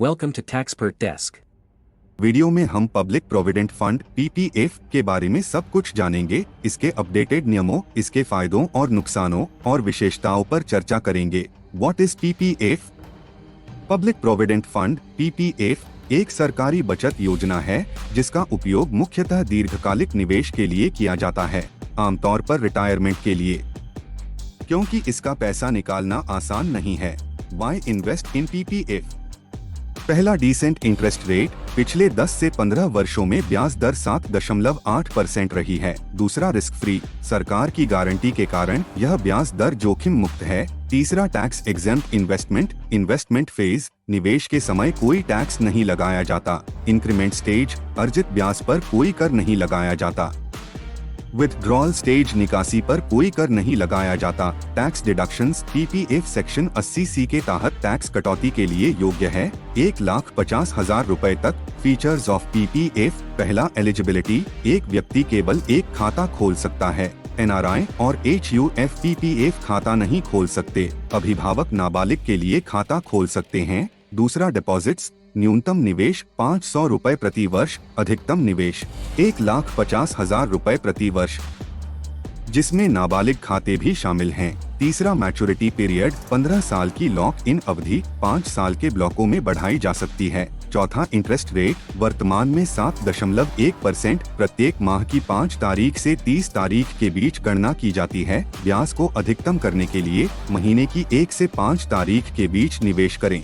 Welcome to Taxpert Desk. Video में हम public provident fund PPF के बारे में सब कुछ जानेंगे, इसके अपडेटेड नियमों, इसके फायदों और नुकसानों और विशेषताओं पर चर्चा करेंगे। What is PPF? Public provident fund PPF एक सरकारी बचत योजना है जिसका उपयोग मुख्यतः दीर्घकालिक निवेश के लिए किया जाता है, आमतौर पर रिटायरमेंट के लिए। क्योंकि इसका पैसा निकालना आसान नहीं है। Why invest in PPF? पहला, डिसेंट इंटरेस्ट रेट। पिछले 10 से 15 वर्षों में ब्याज दर 7.8% रही है। दूसरा, रिस्क फ्री। सरकार की गारंटी के कारण यह ब्याज दर जोखिम मुक्त है। तीसरा, tax exempt investment. Investment phase, निवेश के समय कोई टैक्स नहीं लगाया जाता। इंक्रीमेंट स्टेज, अर्जित ब्याज पर कोई कर नहीं लगाया जाता। विथड्रॉल स्टेज, निकासी पर कोई कर नहीं लगाया जाता। Tax deductions, PPF section 80C के तहत टैक्स कटौती के लिए योग्य है 1,50,000 रुपए तक। Features of PPF. पहला, एलिजिबिलिटी। एक व्यक्ति केवल एक खाता खोल सकता है। एनआरआई और HUF पीपीएफ खाता नहीं खोल सकते। अभिभावक नाबालिग के लिए खाता खोल सकते हैं। दूसरा, डिपॉजिट्स। न्यूनतम निवेश 500 रुपए प्रति वर्ष, अधिकतम निवेश 1,50,000 रुपए प्रति वर्ष, जिसमें नाबालिग खाते भी शामिल हैं। तीसरा, मैच्योरिटी पीरियड। 15 साल की लॉक इन अवधि 5 साल के ब्लॉकों में बढ़ाई जा सकती है। चौथा, इंटरेस्ट रेट। वर्तमान में 7.1% प्रत्येक माह की 5 तारीख से 30 तारीख के बीच गणना की जाती है। ब्याज को अधिकतम करने के लिए महीने की 1 से 5 तारीख के बीच निवेश करें।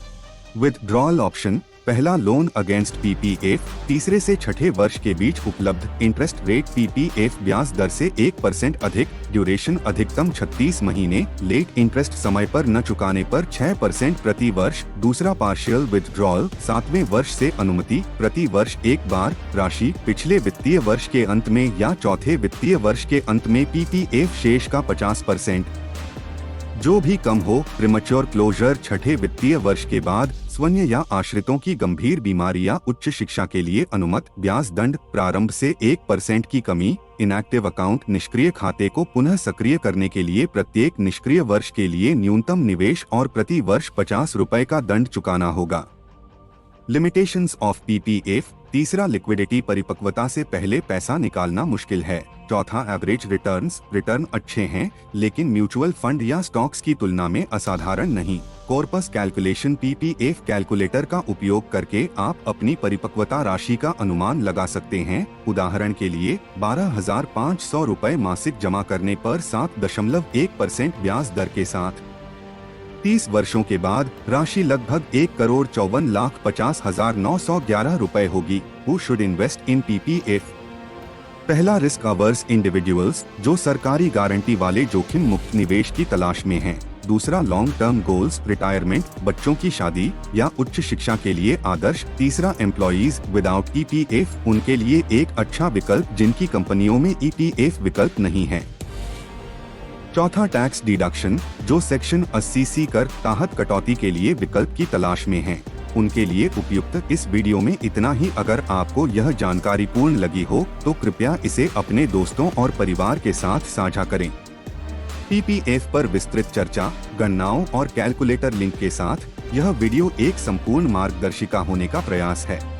Withdrawal option. पहला, लोन अगेंस्ट पीपीएफ। तीसरे से छठे वर्ष के बीच उपलब्ध। इंटरेस्ट रेट पीपीएफ ब्याज दर से 1% अधिक। ड्यूरेशन अधिकतम 36 महीने। लेट इंटरेस्ट समय पर न चुकाने पर 6% प्रति वर्ष। दूसरा, पार्शियल विथड्रॉल। 7वें वर्ष से अनुमति, प्रति वर्ष एक बार। राशि पिछले वित्तीय वर्ष के अंत में या चौथे वित्तीय वर्ष के अंत में पीपीएफ शेष का 50%, जो भी कम हो। Premature closure. छठे वित्तीय वर्ष के बाद स्वयं या आश्रितों की गंभीर बीमारी या उच्च शिक्षा के लिए अनुमत। ब्याज दंड। प्रारंभ से 1% की कमी। Inactive account. निष्क्रिय खाते को पुनः सक्रिय करने के लिए प्रत्येक निष्क्रिय वर्ष के लिए न्यूनतम निवेश और प्रति वर्ष 50 रुपए का दंड चुकाना होगा। Limitations of PPF. तीसरा, लिक्विडिटी। परिपक्वता से पहले पैसा निकालना मुश्किल है। चौथा, एवरेज रिटर्न्स। रिटर्न अच्छे हैं लेकिन म्यूचुअल फंड या स्टॉक्स की तुलना में असाधारण नहीं। Corpus calculation. पीपीएफ कैलकुलेटर का उपयोग करके आप अपनी परिपक्वता राशि का अनुमान लगा सकते हैं। उदाहरण के लिए 12,500 रुपए मासिक जमा करने पर 7.1% ब्याज दर के साथ 30 वर्षों के बाद राशि लगभग 1,54,50,911 रुपए होगी। Who should invest in PPF? पहला, रिस्क अवर्स इंडिविजुअल्स, जो सरकारी गारंटी वाले जोखिम मुक्त निवेश की तलाश में हैं। दूसरा, लॉन्ग टर्म गोल्स। रिटायरमेंट, बच्चों की शादी या उच्च शिक्षा के लिए आदर्श। तीसरा, एम्प्लॉइज विदाउट ईपीएफ, उनके लिए एक अच्छा विकल्प जिनकी कंपनियों में ईपीएफ विकल्प नहीं है। चौथा, टैक्स डिडक्शन, जो सेक्शन 80C कर तहत कटौती के लिए विकल्प की तलाश में हैं, उनके लिए उपयुक्त। इस वीडियो में इतना ही। अगर आपको यह जानकारी पूर्ण लगी हो तो कृपया इसे अपने दोस्तों और परिवार के साथ साझा करें। पीपीएफ पर विस्तृत चर्चा, गणनाओं और कैलकुलेटर लिंक के साथ यह वीडियो एक संपूर्ण मार्गदर्शिका होने का प्रयास है।